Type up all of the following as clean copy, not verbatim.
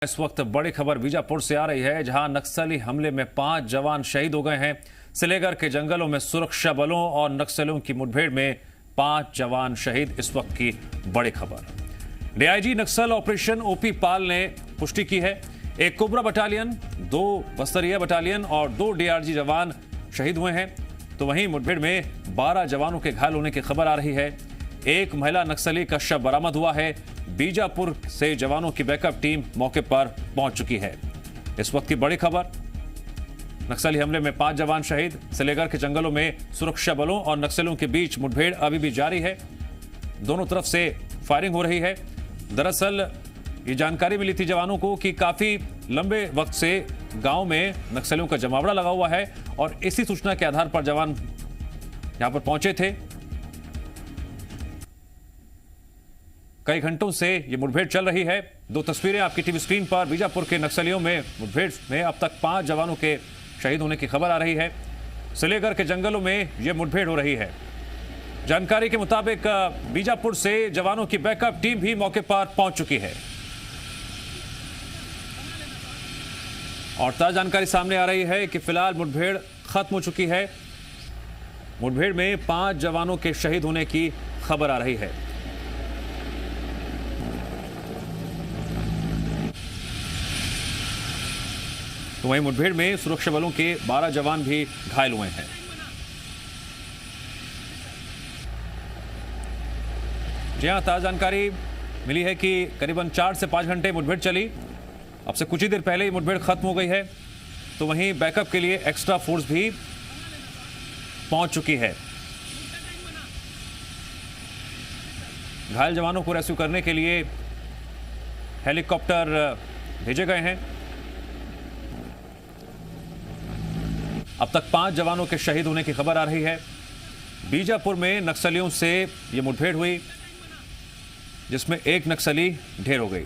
इस वक्त बड़ी खबर बीजापुर से आ रही है, जहां नक्सली हमले में 5 जवान शहीद हो गए हैं। सिलेगर के जंगलों में सुरक्षा बलों और नक्सलियों की मुठभेड़ में 5 जवान शहीद। इस वक्त की बड़ी खबर। डीआईजी नक्सल ऑपरेशन ओपी पाल ने पुष्टि की है। एक कोबरा बटालियन, 2 बस्तरिया बटालियन और 2 डीआरजी जवान शहीद हुए हैं। तो वहीं मुठभेड़ में 12 जवानों के घायल होने की खबर आ रही है। एक महिला नक्सली का शव बरामद हुआ है। बीजापुर से जवानों की बैकअप टीम मौके पर पहुंच चुकी है। इस वक्त की बड़ी खबर, नक्सली हमले में 5 जवान शहीद। सिलेगर के जंगलों में सुरक्षा बलों और नक्सलियों के बीच मुठभेड़ अभी भी जारी है। दोनों तरफ से फायरिंग हो रही है। दरअसल ये जानकारी मिली थी जवानों को कि काफी लंबे वक्त से गांव में नक्सलियों का जमावड़ा लगा हुआ है और इसी सूचना के आधार पर जवान यहां पर पहुंचे थे। कई घंटों से ये मुठभेड़ चल रही है। 2 तस्वीरें आपकी टीवी स्क्रीन पर। बीजापुर के नक्सलियों में मुठभेड़ में अब तक 5 जवानों के शहीद होने की खबर आ रही है। सिलेगर के जंगलों में यह मुठभेड़ हो रही है। जानकारी के मुताबिक बीजापुर से जवानों की बैकअप टीम भी मौके पर पहुंच चुकी है और ताजा जानकारी सामने आ रही है कि फिलहाल मुठभेड़ खत्म हो चुकी है। मुठभेड़ में 5 जवानों के शहीद होने की खबर आ रही है। तो वहीं मुठभेड़ में सुरक्षा बलों के 12 जवान भी घायल हुए हैं। जी हां, ताजा जानकारी मिली है कि करीबन 4 से 5 घंटे मुठभेड़ चली। अब से कुछ ही देर पहले ही मुठभेड़ खत्म हो गई है। तो वहीं बैकअप के लिए एक्स्ट्रा फोर्स भी पहुंच चुकी है। घायल जवानों को रेस्क्यू करने के लिए हेलीकॉप्टर भेजे गए हैं। अब तक 5 जवानों के शहीद होने की खबर आ रही है। बीजापुर में नक्सलियों से यह मुठभेड़ हुई, जिसमें एक नक्सली ढेर हो गई।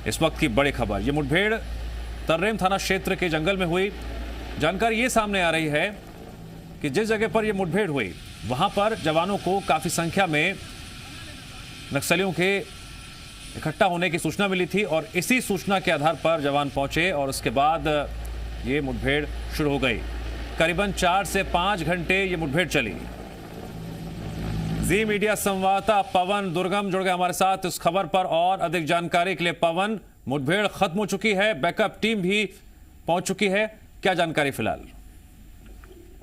इस वक्त की बड़ी खबर, यह मुठभेड़ तर्रेम थाना क्षेत्र के जंगल में हुई। जानकारी ये सामने आ रही है कि जिस जगह पर यह मुठभेड़ हुई वहां पर जवानों को काफी संख्या में नक्सलियों के इकट्ठा होने की सूचना मिली थी और इसी सूचना के आधार पर जवान पहुंचे और उसके बाद ये मुठभेड़ शुरू हो गई। करीबन 4 से 5 घंटे ये मुठभेड़ चली। जी मीडिया संवाददाता पवन दुर्गम जुड़ गए हमारे साथ इस खबर पर और अधिक जानकारी के लिए। पवन, मुठभेड़ खत्म हो चुकी है, बैकअप टीम भी पहुंच चुकी है, क्या जानकारी फिलहाल?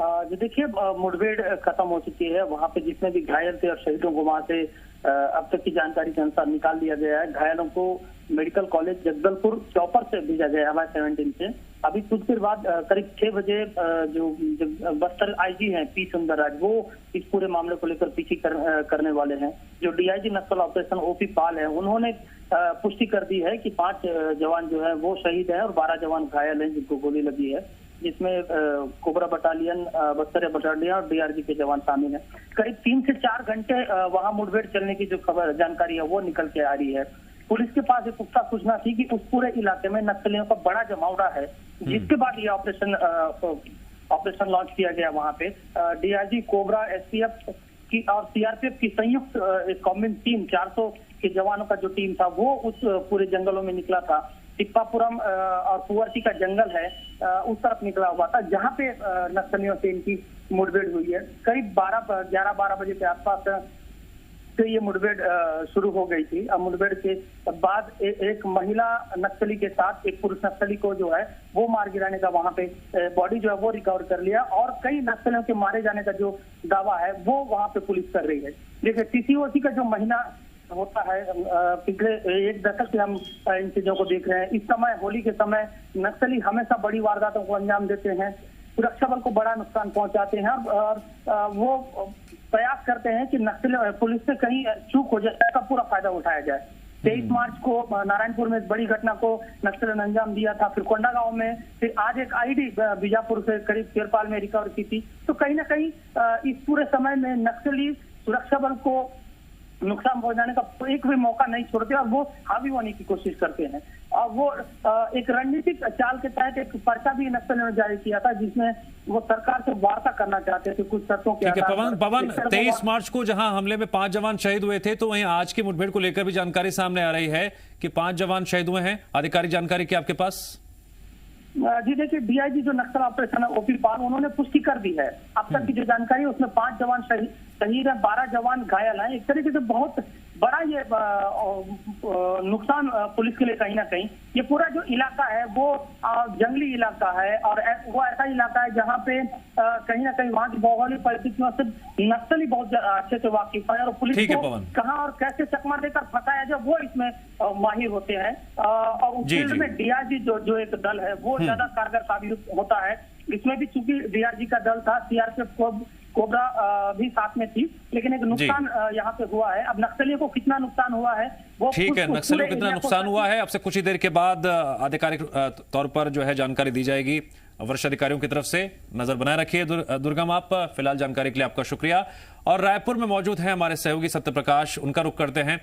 जी देखिए, मुठभेड़ खत्म हो चुकी है। वहां पे जितने भी घायल थे और शहीदों को वहां से अब तक की जानकारी के अनुसार निकाल दिया गया है। घायलों को मेडिकल कॉलेज जगदलपुर चौपर से भेजा गया है 17 से। अभी कुछ देर बाद करीब 6 बजे जो बस्तर आईजी हैं पी सुंदरराज, वो इस पूरे मामले को लेकर पीछी करने वाले हैं। जो डीआईजी नक्सल ऑपरेशन ओपी पाल है, उन्होंने पुष्टि कर दी है कि 5 जवान जो है वो शहीद है और 12 जवान घायल हैं जिनको गोली लगी है, जिसमें कोबरा बटालियन, बस्तरिया बटालियन और डीआरजी के जवान शामिल हैं। करीब 3 से 4 घंटे वहां मुठभेड़ चलने की जो खबर जानकारी है वो निकल के आ रही है। पुलिस के पास एक पुख्ता सूचना थी कि उस पूरे इलाके में नक्सलियों का बड़ा जमावड़ा है, जिसके बाद ये ऑपरेशन लॉन्च किया गया। वहां पे डीआरजी, कोबरा, एसटीएफ की और सीआरपीएफ की संयुक्त कॉम्बिन टीम 400 के जवानों का जो टीम था वो उस पूरे जंगलों में निकला था। टिप्पापुरम और पुअर्ती का जंगल है, उस तरफ निकला हुआ था, जहां पे नक्सलियों से इनकी मुठभेड़ हुई है। करीब 11-12 बजे के आसपास से ये मुठभेड़ शुरू हो गई थी। अब मुठभेड़ के बाद एक महिला नक्सली के साथ एक पुरुष नक्सली को जो है वो मार गिराने का वहां पे बॉडी जो है वो रिकवर कर लिया और कई नक्सलियों के मारे जाने का जो दावा है वो वहां पे पुलिस कर रही है। देखिए, टीसीओसी का जो महीना होता है, पिछले 1 दशक से हम इन चीजों को देख रहे हैं। इस समय, होली के समय, नक्सली हमेशा बड़ी वारदातों को अंजाम देते हैं, सुरक्षा बल को बड़ा नुकसान पहुंचाते हैं और वो प्रयास करते हैं कि नक्सल पुलिस से कहीं चूक हो जाए, इसका पूरा फायदा उठाया जाए। 23 मार्च को नारायणपुर में एक बड़ी घटना को नक्सल ने अंजाम दिया था, फिर कोंडागांव में, फिर आज एक आईडी बीजापुर से करीब तिरपाल में रिकवर की थी। तो कहीं ना कहीं इस पूरे समय में नक्सली सुरक्षा बल को नुकसान पहुंचाने का एक भी मौका नहीं छोड़ते और वो हावी होने की कोशिश करते हैं। वो एक रणनीतिक चाल के तहत एक पर्चा भी नक्सलियों ने जारी किया था, जिसमें वो सरकार से वार्ता करना चाहते थे कुछ शर्तों के ठीक है। आधार पर। पवन 23 मार्च को जहां हमले में 5 जवान शहीद हुए थे, तो वहीं आज की मुठभेड़ को लेकर भी जानकारी सामने आ रही है कि 5 जवान शहीद हुए हैं। आधिकारिक जानकारी क्या आपके पास? जी देखिए, डीआईजी जो नक्सल ऑपरेशन है ओपी पाल, उन्होंने पुष्टि कर दी है। अब तक की जो जानकारी है उसमें 5 जवान शहीद है, 12 जवान घायल हैं। एक तरीके से बहुत बड़ा ये नुकसान पुलिस के लिए कहीं ना कहीं। ये पूरा जो इलाका है वो जंगली इलाका है, और वो ऐसा इलाका है जहाँ पे कहीं ना कहीं वहाँ की भौगोलिक परिस्थितियों से नक्सली बहुत अच्छे से वाकिफ है, और पुलिस को कहाँ और कैसे चकमा देकर फंसाया जाए वो इसमें माहिर होते हैं। और उस फील्ड में डीआरजी जो एक दल है वो ज्यादा कारगर साबित होता है। इसमें भी चूंकि डीआरजी का दल था, सीआरपीएफ कोबरा भी साथ में थी, लेकिन एक नुकसान यहाँ पे हुआ है। अब नक्सलियों को कितना नुकसान हुआ है वो ठीक है, नक्सलियों को कितना नुकसान हुआ है आपसे कुछ ही देर के बाद आधिकारिक तौर पर जो है जानकारी दी जाएगी वरिष्ठ अधिकारियों की तरफ से। नजर बनाए रखिए दुर्गम आप। फिलहाल जानकारी के लिए आपका शुक्रिया। और रायपुर में मौजूद है हमारे सहयोगी सत्यप्रकाश, उनका रुख करते हैं।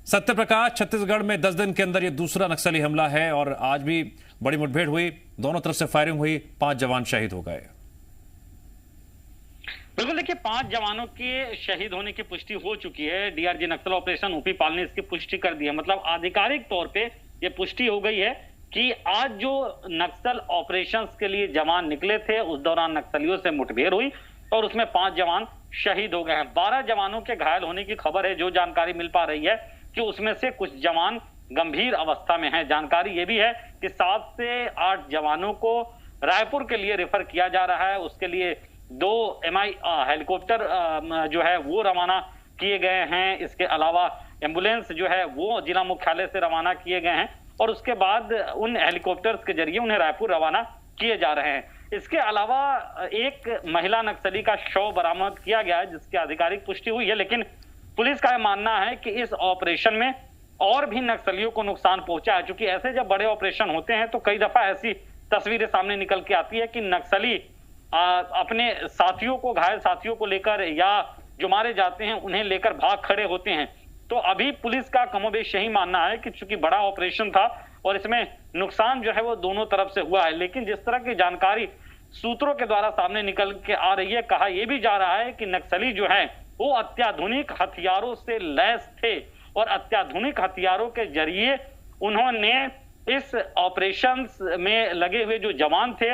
सत्यप्रकाश, छत्तीसगढ़ में 10 दिन के अंदर ये दूसरा नक्सली हमला है और आज भी बड़ी मुठभेड़ हुई, दोनों तरफ से फायरिंग हुई, 5 जवान शहीद हो गए। बिल्कुल, देखिए 5 जवानों के शहीद होने की पुष्टि हो चुकी है। डीआरजी नक्सल ऑपरेशन ओपी पाल ने इसकी पुष्टि कर दी है। मतलब आधिकारिक तौर पे ये पुष्टि हो गई है कि आज जो नक्सल ऑपरेशंस के लिए जवान निकले थे उस दौरान नक्सलियों से मुठभेड़ हुई और उसमें 5 जवान शहीद हो गए हैं। 12 जवानों के घायल होने की खबर है। जो जानकारी मिल पा रही है कि उसमें से कुछ जवान गंभीर अवस्था में हैं। जानकारी ये भी है कि 7 से 8 जवानों को रायपुर के लिए रेफर किया जा रहा है। उसके लिए 2 MI हेलीकॉप्टर जो है वो रवाना किए गए हैं। इसके अलावा एम्बुलेंस जो है वो जिला मुख्यालय से रवाना किए गए हैं और उसके बाद उन हेलीकॉप्टर्स के जरिए उन्हें रायपुर रवाना किए जा रहे हैं। इसके अलावा एक महिला नक्सली का शव बरामद किया गया है जिसकी आधिकारिक पुष्टि हुई है, लेकिन पुलिस का मानना है कि इस ऑपरेशन में और भी नक्सलियों को नुकसान पहुंचा है। क्योंकि ऐसे जब बड़े ऑपरेशन होते हैं तो कई दफा ऐसी तस्वीरें सामने निकल के आती है कि नक्सली अपने साथियों को, घायल साथियों को लेकर या जो मारे जाते हैं उन्हें लेकर भाग खड़े होते हैं। तो अभी पुलिस का कमोबेश यही मानना है कि चूंकि बड़ा ऑपरेशन था और इसमें नुकसान जो है वो दोनों तरफ से हुआ है, लेकिन जिस तरह की जानकारी सूत्रों के द्वारा सामने निकल के आ रही है, कहा यह भी जा रहा है कि नक्सली जो है वो अत्याधुनिक हथियारों से लैस थे और अत्याधुनिक हथियारों के जरिए उन्होंने इस ऑपरेशन में लगे हुए जो जवान थे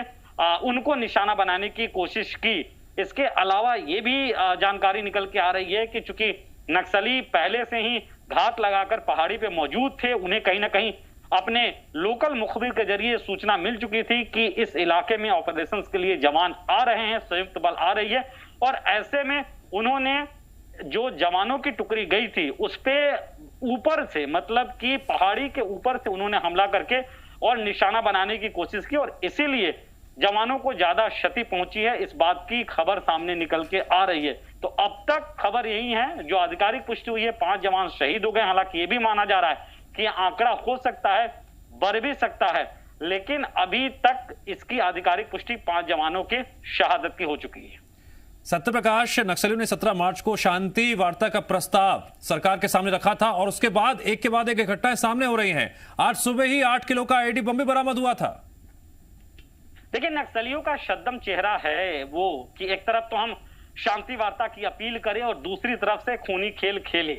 उनको निशाना बनाने की कोशिश की। इसके अलावा ये भी जानकारी निकल के आ रही है कि चूंकि नक्सली पहले से ही घात लगाकर पहाड़ी पे मौजूद थे, उन्हें कहीं ना कहीं अपने लोकल मुखबिर के जरिए सूचना मिल चुकी थी कि इस इलाके में ऑपरेशंस के लिए जवान आ रहे हैं, संयुक्त बल आ रही है। और ऐसे में उन्होंने जो जवानों की टुकड़ी गई थी उस पे ऊपर से, मतलब कि पहाड़ी के ऊपर से उन्होंने हमला करके और निशाना बनाने की कोशिश की और इसीलिए जवानों को ज्यादा क्षति पहुंची है, इस बात की खबर सामने निकल के आ रही है। तो अब तक खबर यही है, जो आधिकारिक पुष्टि हुई है, 5 जवान शहीद हो गए। हालांकि ये भी माना जा रहा है कि आंकड़ा हो सकता है, बढ़ भी सकता है, लेकिन अभी तक इसकी आधिकारिक पुष्टि 5 जवानों के शहादत की हो चुकी है। सत्यप्रकाश, नक्सलियों ने 17 मार्च को शांति वार्ता का प्रस्ताव सरकार के सामने रखा था और उसके बाद एक के बाद एक घटनाएं सामने हो रही हैं। आज सुबह ही 8 किलो का आईडी बम भी बरामद हुआ था। देखिए, नक्सलियों का शद्दम चेहरा है वो कि एक तरफ तो हम शांति वार्ता की अपील करें और दूसरी तरफ से खूनी खेल खेले,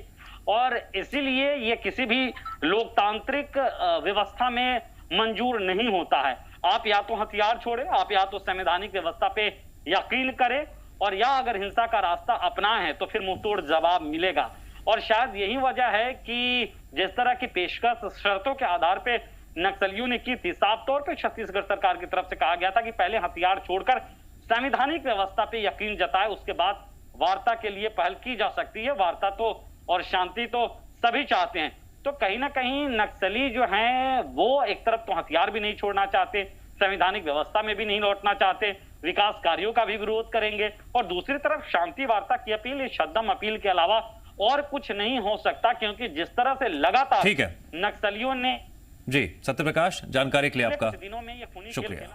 और इसीलिए ये किसी भी लोकतांत्रिक व्यवस्था में मंजूर नहीं होता है। आप या तो हथियार छोड़े, आप या तो संवैधानिक व्यवस्था पे यकीन करें, और या अगर हिंसा का रास्ता अपनाएं तो फिर मुंहतोड़ जवाब मिलेगा। और शायद यही वजह है कि जिस तरह की पेशकश शर्तों के आधार पे नक्सलियों ने की थी, साफ तौर पे छत्तीसगढ़ सरकार की तरफ से कहा गया था कि पहले हथियार छोड़कर संवैधानिक व्यवस्था पे यकीन जताए, उसके बाद वार्ता के लिए पहल की जा सकती है। वार्ता तो और शांति तो सभी चाहते हैं। तो कहीं ना कहीं नक्सली जो हैं वो एक तरफ तो हथियार भी नहीं छोड़ना चाहते, संवैधानिक व्यवस्था में भी नहीं लौटना चाहते, विकास कार्यों का भी विरोध करेंगे, और दूसरी तरफ शांति वार्ता की अपील, शद्दम अपील के अलावा और कुछ नहीं हो सकता, क्योंकि जिस तरह से लगातार ठीक है नक्सलियों ने जी। सत्यप्रकाश, जानकारी के लिए आपका दिनों में ये शुक्रिया।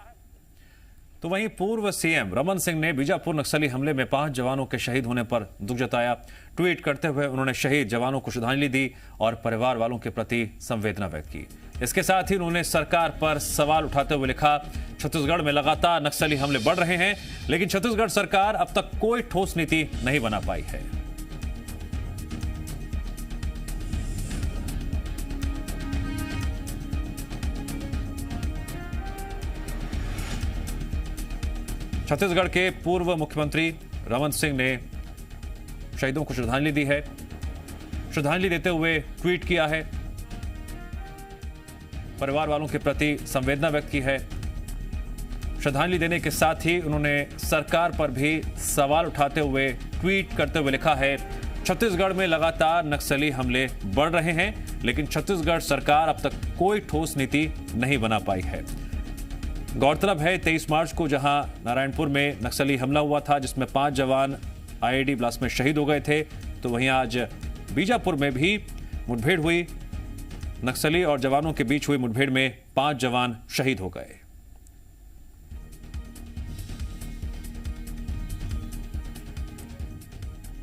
तो वहीं पूर्व सीएम रमन सिंह ने बीजापुर नक्सली हमले में 5 जवानों के शहीद होने पर दुख जताया। ट्वीट करते हुए उन्होंने शहीद जवानों को श्रद्धांजलि दी और परिवार वालों के प्रति संवेदना व्यक्त की। इसके साथ ही उन्होंने सरकार पर सवाल उठाते हुए लिखा, छत्तीसगढ़ में लगातार नक्सली हमले बढ़ रहे हैं, लेकिन छत्तीसगढ़ सरकार अब तक कोई ठोस नीति नहीं बना पाई है। छत्तीसगढ़ के पूर्व मुख्यमंत्री रमन सिंह ने शहीदों को श्रद्धांजलि दी है। श्रद्धांजलि देते हुए ट्वीट किया है, परिवार वालों के प्रति संवेदना व्यक्त की है। श्रद्धांजलि देने के साथ ही उन्होंने सरकार पर भी सवाल उठाते हुए ट्वीट करते हुए लिखा है, छत्तीसगढ़ में लगातार नक्सली हमले बढ़ रहे हैं, लेकिन छत्तीसगढ़ सरकार अब तक कोई ठोस नीति नहीं बना पाई है। गौरतलब है 23 मार्च को जहां नारायणपुर में नक्सली हमला हुआ था, जिसमें 5 जवान आईईडी ब्लास्ट में शहीद हो गए थे, तो वहीं आज बीजापुर में भी मुठभेड़ हुई। नक्सली और जवानों के बीच हुई मुठभेड़ में 5 जवान शहीद हो गए।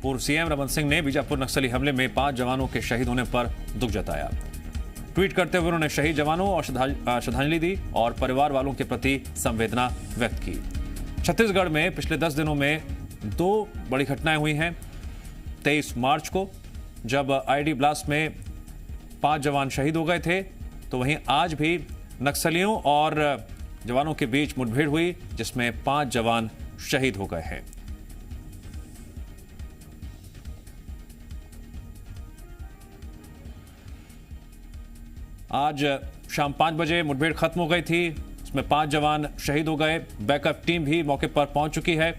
पूर्व सीएम रमन सिंह ने बीजापुर नक्सली हमले में 5 जवानों के शहीद होने पर दुख जताया। ट्वीट करते हुए उन्होंने शहीद जवानों और श्रद्धांजलि दी और परिवार वालों के प्रति संवेदना व्यक्त की। छत्तीसगढ़ में पिछले 10 दिनों में 2 बड़ी घटनाएं हुई हैं। 23 मार्च को जब आईईडी ब्लास्ट में 5 जवान शहीद हो गए थे, तो वहीं आज भी नक्सलियों और जवानों के बीच मुठभेड़ हुई, जिसमें 5 जवान शहीद हो गए हैं। आज शाम 5 बजे मुठभेड़ खत्म हो गई थी, उसमें 5 जवान शहीद हो गए। बैकअप टीम भी मौके पर पहुंच चुकी है।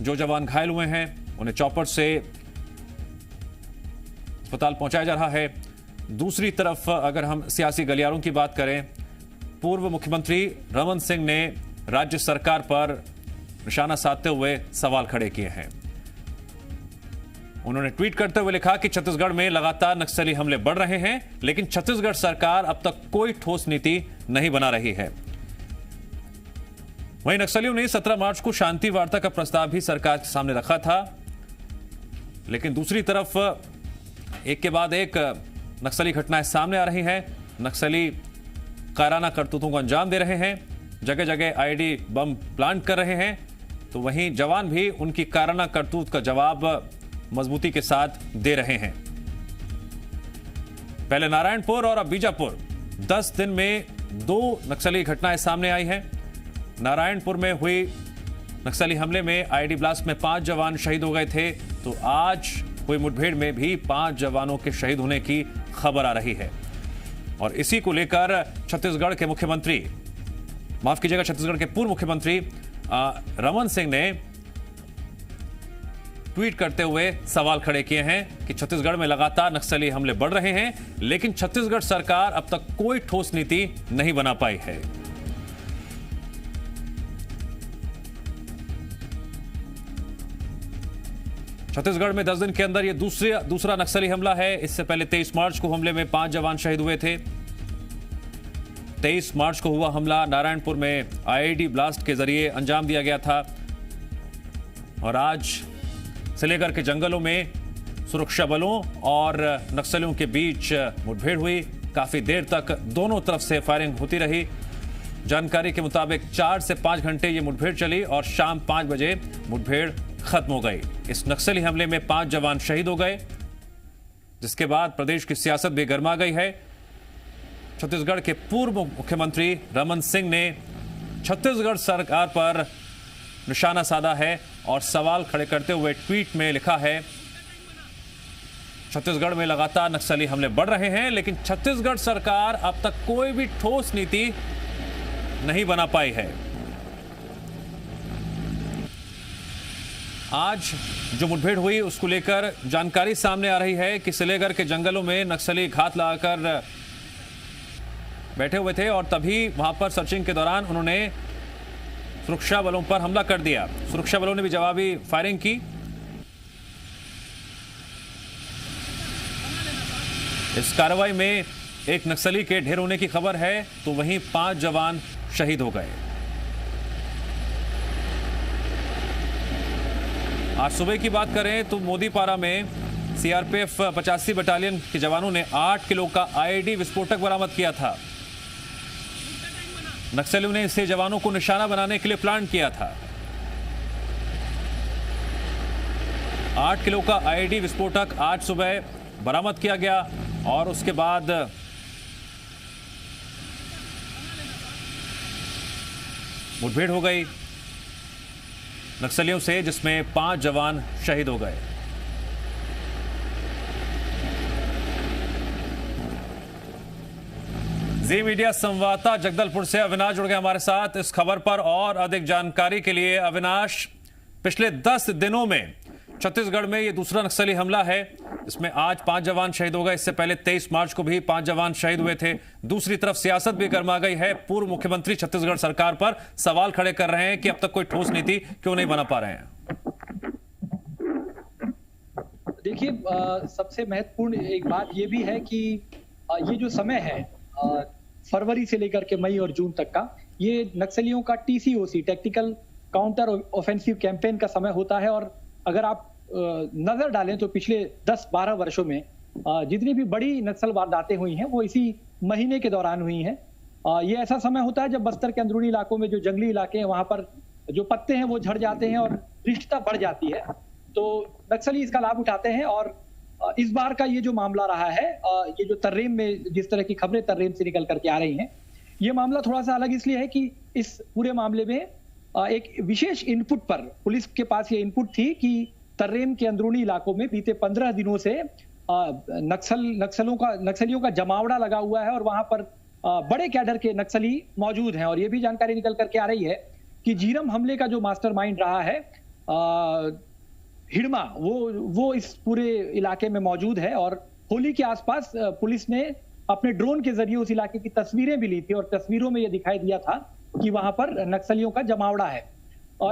जो जवान घायल हुए हैं उन्हें चॉपर से अस्पताल पहुंचाया जा रहा है। दूसरी तरफ अगर हम सियासी गलियारों की बात करें, पूर्व मुख्यमंत्री रमन सिंह ने राज्य सरकार पर निशाना साधते हुए सवाल खड़े किए हैं। उन्होंने ट्वीट करते हुए लिखा कि छत्तीसगढ़ में लगातार नक्सली हमले बढ़ रहे हैं, लेकिन छत्तीसगढ़ सरकार अब तक कोई ठोस नीति नहीं बना रही है। वहीं नक्सलियों ने 17 मार्च को शांति वार्ता का प्रस्ताव भी सरकार के सामने रखा था, लेकिन दूसरी तरफ एक के बाद एक नक्सली घटनाएं सामने आ रही हैं। नक्सली कायराना करतूतों को अंजाम दे रहे हैं, जगह जगह आईईडी बम प्लांट कर रहे हैं, तो वहीं जवान भी उनकी कायराना करतूत का जवाब मजबूती के साथ दे रहे हैं। पहले नारायणपुर और अब बीजापुर, 10 दिन में 2 नक्सली घटनाएं सामने आई हैं। नारायणपुर में हुई नक्सली हमले में आईईडी ब्लास्ट में 5 जवान शहीद हो गए थे, तो आज हुई मुठभेड़ में भी 5 जवानों के शहीद होने की खबर आ रही है। और इसी को लेकर छत्तीसगढ़ के मुख्यमंत्री, माफ कीजिएगा, छत्तीसगढ़ के पूर्व मुख्यमंत्री रमन सिंह ने ट्वीट करते हुए सवाल खड़े किए हैं कि छत्तीसगढ़ में लगातार नक्सली हमले बढ़ रहे हैं, लेकिन छत्तीसगढ़ सरकार अब तक कोई ठोस नीति नहीं बना पाई है। छत्तीसगढ़ में 10 दिन के अंदर यह दूसरा नक्सली हमला है। इससे पहले 23 मार्च को हमले में 5 जवान शहीद हुए थे। 23 मार्च को हुआ हमला नारायणपुर में आईईडी ब्लास्ट के जरिए अंजाम दिया गया था। और आज सिलेगर के जंगलों में सुरक्षा बलों और नक्सलियों के बीच मुठभेड़ हुई। काफी देर तक दोनों तरफ से फायरिंग होती रही। जानकारी के मुताबिक 4 से 5 घंटे ये मुठभेड़ चली और शाम 5 बजे मुठभेड़ खत्म हो गई। इस नक्सली हमले में 5 जवान शहीद हो गए, जिसके बाद प्रदेश की सियासत भी गर्मा गई है। छत्तीसगढ़ के पूर्व मुख्यमंत्री रमन सिंह ने छत्तीसगढ़ सरकार पर निशाना साधा है और सवाल खड़े करते हुए ट्वीट में लिखा है, छत्तीसगढ़ में लगातार नक्सली हमले बढ़ रहे हैं, लेकिन छत्तीसगढ़ सरकार अब तक कोई भी ठोस नीति नहीं बना पाई है। आज जो मुठभेड़ हुई उसको लेकर जानकारी सामने आ रही है कि सिलेगर के जंगलों में नक्सली घात लगाकर बैठे हुए थे और तभी वहां पर सर्चिंग के दौरान उन्होंने सुरक्षा बलों पर हमला कर दिया। सुरक्षा बलों ने भी जवाबी फायरिंग की। इस कार्रवाई में एक नक्सली के ढेर होने की खबर है, तो वहीं 5 जवान शहीद हो गए। आज सुबह की बात करें तो मोदीपारा में सीआरपीएफ 85 बटालियन के जवानों ने 8 किलो का आईईडी विस्फोटक बरामद किया था। नक्सलियों ने इसे जवानों को निशाना बनाने के लिए प्लान किया था। 8 किलो का आईईडी विस्फोटक आज सुबह बरामद किया गया और उसके बाद मुठभेड़ हो गई नक्सलियों से, जिसमें 5 जवान शहीद हो गए। जी मीडिया संवाददाता जगदलपुर से अविनाश जुड़ गए हमारे साथ इस खबर पर और अधिक जानकारी के लिए। अविनाश, पिछले 10 दिनों में छत्तीसगढ़ में यह दूसरा नक्सली हमला है। इसमें आज 5 जवान शहीद हो गए। इससे पहले 23 मार्च को भी 5 जवान शहीद हुए थे। दूसरी तरफ सियासत भी गर्मा गई है। पूर्व मुख्यमंत्री छत्तीसगढ़ सरकार पर सवाल खड़े कर रहे हैं कि अब तक कोई ठोस नीति क्यों नहीं बना पा रहे हैं। देखिए, सबसे महत्वपूर्ण एक बात यह भी है कि ये जो समय है फरवरी से लेकर के मई और जून तक का, ये नक्सलियों का TCOC tactical counter offensive campaign का समय होता है। और अगर आप नजर डालें तो पिछले 10-12 वर्षों में जितनी भी बड़ी नक्सल वारदातें हुई हैं वो इसी महीने के दौरान हुई हैं। ये ऐसा समय होता है जब बस्तर के अंदरूनी इलाकों में जो जंगली इलाके हैं वहां पर जो पत्ते हैं वो झड़ जाते हैं और रिश्ता बढ़ जाती है, तो नक्सली इसका लाभ उठाते हैं। और इस बार का ये जो मामला रहा है, ये जो तर्रेम में जिस तरह की खबरें तर्रेम से निकल करके आ रही हैं, ये मामला थोड़ा सा अलग इसलिए है कि इस पूरे मामले में एक विशेष इनपुट पर पुलिस के पास ये इनपुट थी कि तर्रेम के अंदरूनी इलाकों में बीते 15 दिनों से नक्सलियों का जमावड़ा लगा हुआ है और वहां पर बड़े कैडर के नक्सली मौजूद हैं। और ये भी जानकारी निकल करके आ रही है कि झीरम हमले का जो मास्टरमाइंड रहा है हिड़मा, वो इस पूरे इलाके में मौजूद है। और होली के आसपास पुलिस ने अपने ड्रोन के जरिए उस इलाके की तस्वीरें भी ली थी और तस्वीरों में यह दिखाई दिया था कि वहां पर नक्सलियों का जमावड़ा है।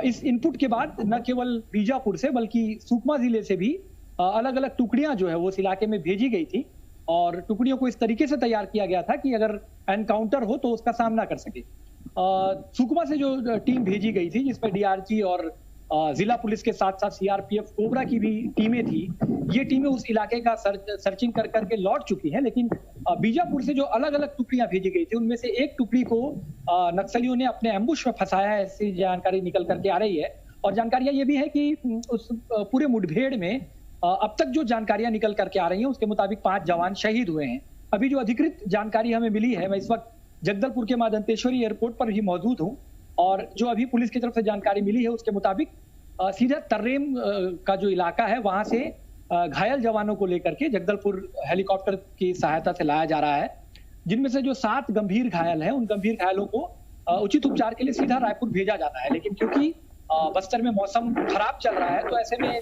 इस इनपुट के बाद न केवल बीजापुर से बल्कि सुकमा जिले से भी अलग अलग टुकड़ियां जो है वो उस इलाके में भेजी गई थी और टुकड़ियों को इस तरीके से तैयार किया गया था कि अगर एनकाउंटर हो तो उसका सामना कर सके। सुकमा से जो टीम भेजी गई थी जिसमें DRG और जिला पुलिस के साथ साथ CRPF कोबरा की भी टीमें थी, ये टीमें उस इलाके का सर्चिंग कर करके लौट चुकी हैं। लेकिन बीजापुर से जो अलग अलग टुकड़ियां भेजी गई थी उनमें से एक टुकड़ी को नक्सलियों ने अपने एम्बुश में फंसाया है, ऐसी जानकारी निकल करके आ रही है। और जानकारियां ये भी है कि उस पूरे मुठभेड़ में अब तक जो जानकारियां निकल करके आ रही हैं उसके मुताबिक 5 जवान शहीद हुए हैं। अभी जो अधिकृत जानकारी हमें मिली है, मैं इस वक्त जगदलपुर के मादंतेश्वरी एयरपोर्ट पर ही मौजूद हूँ और जो अभी पुलिस की तरफ से जानकारी मिली है उसके मुताबिक सीधा तर्रेम का जो इलाका है वहां से घायल जवानों को लेकर के जगदलपुर हेलीकॉप्टर की सहायता से लाया जा रहा है, जिनमें से जो 7 गंभीर घायल हैं उन गंभीर घायलों को उचित उपचार के लिए सीधा रायपुर भेजा जाता है। लेकिन क्योंकि बस्तर में मौसम खराब चल रहा है तो ऐसे में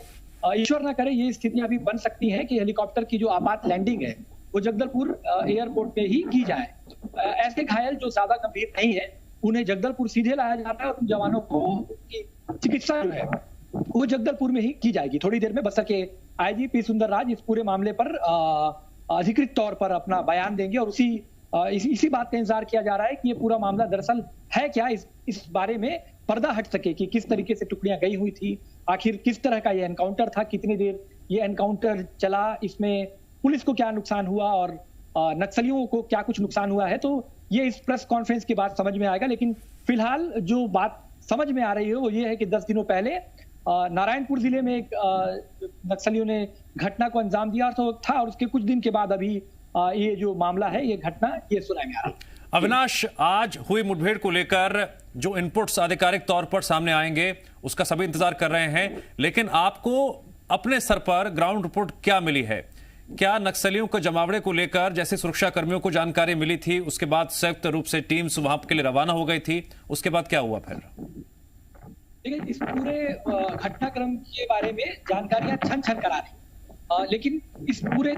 ईश्वर न करे ये स्थितियां भी बन सकती हैं कि हेलीकॉप्टर की जो आपात लैंडिंग है वो जगदलपुर एयरपोर्ट पे ही की जाए। ऐसे घायल जो ज्यादा गंभीर नहीं है उन्हें जगदलपुर सीधे लाया जाता है और उन जवानों को उनकी चिकित्सा जो है वो जगदलपुर में ही की जाएगी। थोड़ी देर में बस्तर के IG P सुंदरराज इस पूरे मामले पर अधिकृत तौर पर अपना बयान देंगे और इसी बात का इंतजार किया जा रहा है कि ये पूरा मामला दरअसल है क्या, इस बारे में पर्दा हट सके कि किस तरीके से टुकड़ियां गई हुई थी, आखिर किस तरह का ये एनकाउंटर था, कितनी देर ये एनकाउंटर चला, इसमें पुलिस को क्या नुकसान हुआ और नक्सलियों को क्या कुछ नुकसान हुआ है। तो ये इस प्रेस कॉन्फ्रेंस के बाद समझ में आएगा। लेकिन फिलहाल जो बात समझ में आ रही है वो ये है कि 10 दिनों पहले नारायणपुर जिले में एक नक्सलियों ने घटना को अंजाम दिया था और उसके कुछ दिन के बाद अभी ये जो मामला है ये घटना ये सुनाई में आ रही है। अविनाश, आज हुई मुठभेड़ को लेकर जो इनपुट्स आधिकारिक तौर पर सामने आएंगे उसका सभी इंतजार कर रहे हैं, लेकिन आपको अपने सर पर ग्राउंड रिपोर्ट क्या मिली है? क्या नक्सलियों के जमावड़े को लेकर जैसे सुरक्षा कर्मियों को जानकारी मिली थी उसके बाद संयुक्त रूप से टीम्स वहां के लिए रवाना हो गई थी, उसके बाद क्या हुआ फिर? देखिए, इस पूरे घटनाक्रम के बारे में जानकारियां छन छन करा रही, लेकिन इस पूरे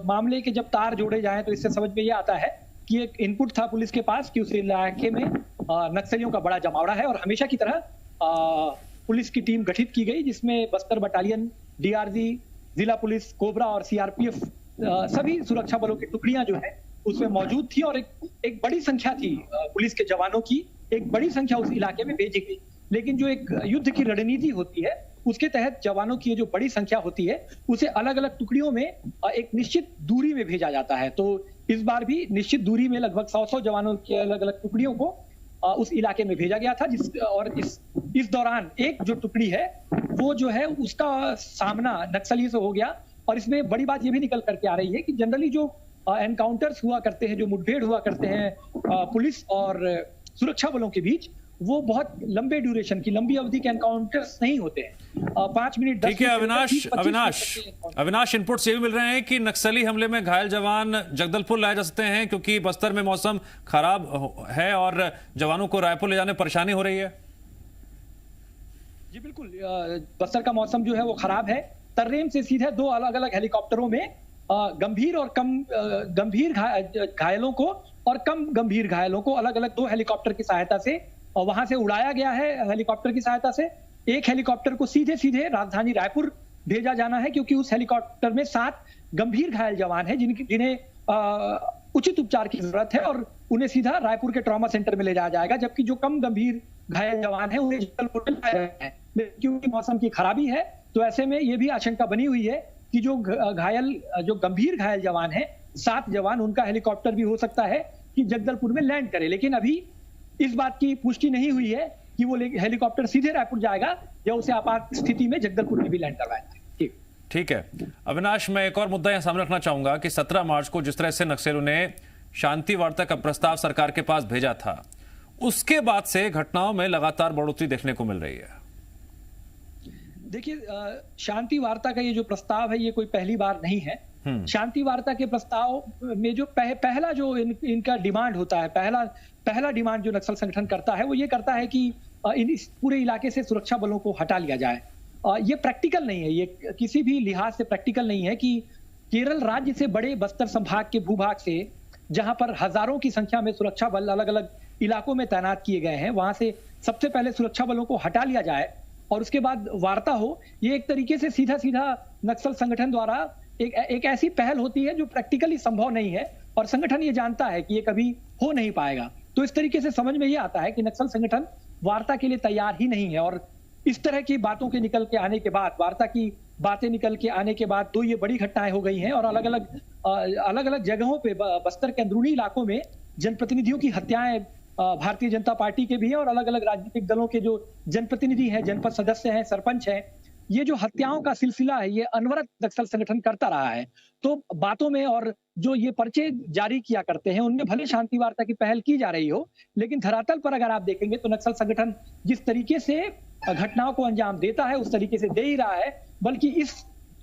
मामले के जब तार जोड़े जाएं तो इससे समझ में ये आता है कि एक इनपुट था पुलिस के पास कि उस इलाके में नक्सलियों का बड़ा जमावड़ा है और हमेशा की तरह पुलिस की टीम गठित की गई जिसमें बस्तर बटालियन, DRG, जिला पुलिस, कोबरा और CRPF सभी सुरक्षा बलों की टुकड़ियां जो है उसमें मौजूद थी और एक बड़ी संख्या थी पुलिस के जवानों की, एक बड़ी संख्या उस इलाके में भेजी गई। लेकिन जो एक युद्ध की रणनीति होती है उसके तहत जवानों की जो बड़ी संख्या होती है उसे अलग अलग टुकड़ियों में एक निश्चित दूरी में भेजा जाता है। तो इस बार भी निश्चित दूरी में लगभग 100 जवानों की अलग अलग टुकड़ियों को उस इलाके में भेजा गया था, इस दौरान एक जो टुकड़ी है वो जो है उसका सामना नक्सली से हो गया। और इसमें बड़ी बात ये भी निकल करके आ रही है कि जनरली जो एनकाउंटर्स हुआ करते हैं, जो मुठभेड़ हुआ करते हैं पुलिस और सुरक्षा बलों के बीच, वो बहुत लंबे ड्यूरेशन की, लंबी अवधि के एनकाउंटर्स नहीं होते हैं। 5 मिनट, 10 ठीक है मिनट, अविनाश इनपुट्स ये भी मिल रहे हैं कि नक्सली हमले में घायल जवान जगदलपुर लाए जा सकते हैं क्योंकि बस्तर में मौसम खराब है और जवानों को रायपुर ले जाने में परेशानी हो रही है। जी बिल्कुल, बस्तर का मौसम जो है वो खराब है। तर्रेम से सीधे 2 अलग अलग हेलीकॉप्टरों में गंभीर और कम गंभीर घायलों को और कम गंभीर घायलों को अलग अलग 2 हेलीकॉप्टर की सहायता से और वहां से उड़ाया गया है। हेलीकॉप्टर की सहायता से एक हेलीकॉप्टर को सीधे सीधे राजधानी रायपुर भेजा जाना है क्योंकि उस हेलीकॉप्टर में 7 गंभीर घायल जवान हैं जिन्हें उचित उपचार की जरूरत है और उन्हें सीधा रायपुर के ट्रॉमा सेंटर में ले जाया जाएगा, जबकि जो कम गंभीर घायल जवान हैं उन्हें जगदलपुर में लाया जाना है। क्योंकि मौसम की खराबी है तो ऐसे में ये भी आशंका बनी हुई है कि जो गंभीर घायल जवान हैं, 7 जवान, उनका हेलीकॉप्टर भी हो सकता है कि जगदलपुर में लैंड करे। लेकिन अभी इस बात की पुष्टि नहीं हुई है कि वो हेलीकॉप्टर सीधे रायपुर जाएगा या उसे आपात स्थिति में जगदलपुर में भी लैंड करवाएगा। ठीक है अविनाश, मैं एक और मुद्दा यहां सामने रखना चाहूंगा कि 17 मार्च को जिस तरह से नक्सलियों ने शांति वार्ता का प्रस्ताव सरकार के पास भेजा था, उसके बाद से घटनाओं में लगातार बढ़ोतरी देखने को मिल रही है। देखिए, शांति वार्ता का ये जो प्रस्ताव है ये कोई पहली बार नहीं है। शांति वार्ता के प्रस्ताव में जो पहला जो इनका डिमांड होता है, पहला डिमांड जो नक्सल संगठन करता है वो ये करता है कि इस पूरे इलाके से सुरक्षा बलों को हटा लिया जाए। ये प्रैक्टिकल नहीं है, ये किसी भी लिहाज से प्रैक्टिकल नहीं है कि केरल राज्य से बड़े बस्तर संभाग के भूभाग से जहां पर हजारों की संख्या में सुरक्षा बल अलग अलग इलाकों में तैनात किए गए हैं, वहां से सबसे पहले सुरक्षा बलों को हटा लिया जाए और उसके बाद वार्ता हो। ये एक तरीके से सीधा सीधा नक्सल संगठन द्वारा एक ऐसी पहल होती है जो प्रैक्टिकली संभव नहीं है और संगठन ये जानता है कि ये कभी हो नहीं पाएगा। तो इस तरीके से समझ में ये आता है कि नक्सल संगठन वार्ता के लिए तैयार ही नहीं है। और इस तरह की बातों के निकल के आने के बाद, वार्ता की बातें निकल के आने के बाद तो ये बड़ी घटनाएं हो गई हैं और अलग अलग जगहों पे बस्तर के अंदरूनी इलाकों में जनप्रतिनिधियों की हत्याएं भारतीय जनता पार्टी के भी हैं और अलग अलग राजनीतिक दलों के जो जनप्रतिनिधि हैं, जनपद सदस्य हैं, सरपंच हैं, ये जो हत्याओं का सिलसिला है ये अनवरत नक्सल संगठन करता रहा है। तो बातों में और जो ये पर्चे जारी किया करते हैं उनमें भले शांति वार्ता की पहल की जा रही हो, लेकिन धरातल पर अगर आप देखेंगे तो नक्सल संगठन जिस तरीके से घटनाओं को अंजाम देता है उस तरीके से दे ही रहा है, बल्कि इस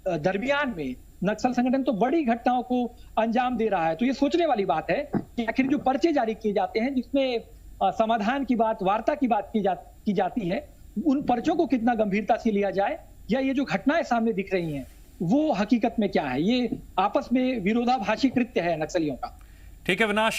दरमियान में नक्सल संगठन तो बड़ी घटनाओं को अंजाम दे रहा है। तो ये सोचने वाली बात है कि आखिर जो पर्चे जारी किए जाते हैं जिसमें समाधान की बात, वार्ता की बात की जाती है, उन पर्चों को कितना गंभीरता से लिया जाए या ये जो घटनाएं सामने दिख रही हैं वो हकीकत में क्या है। ये आपस में विरोधाभासी कृत्य है नक्सलियों का। ठीक है विनाश।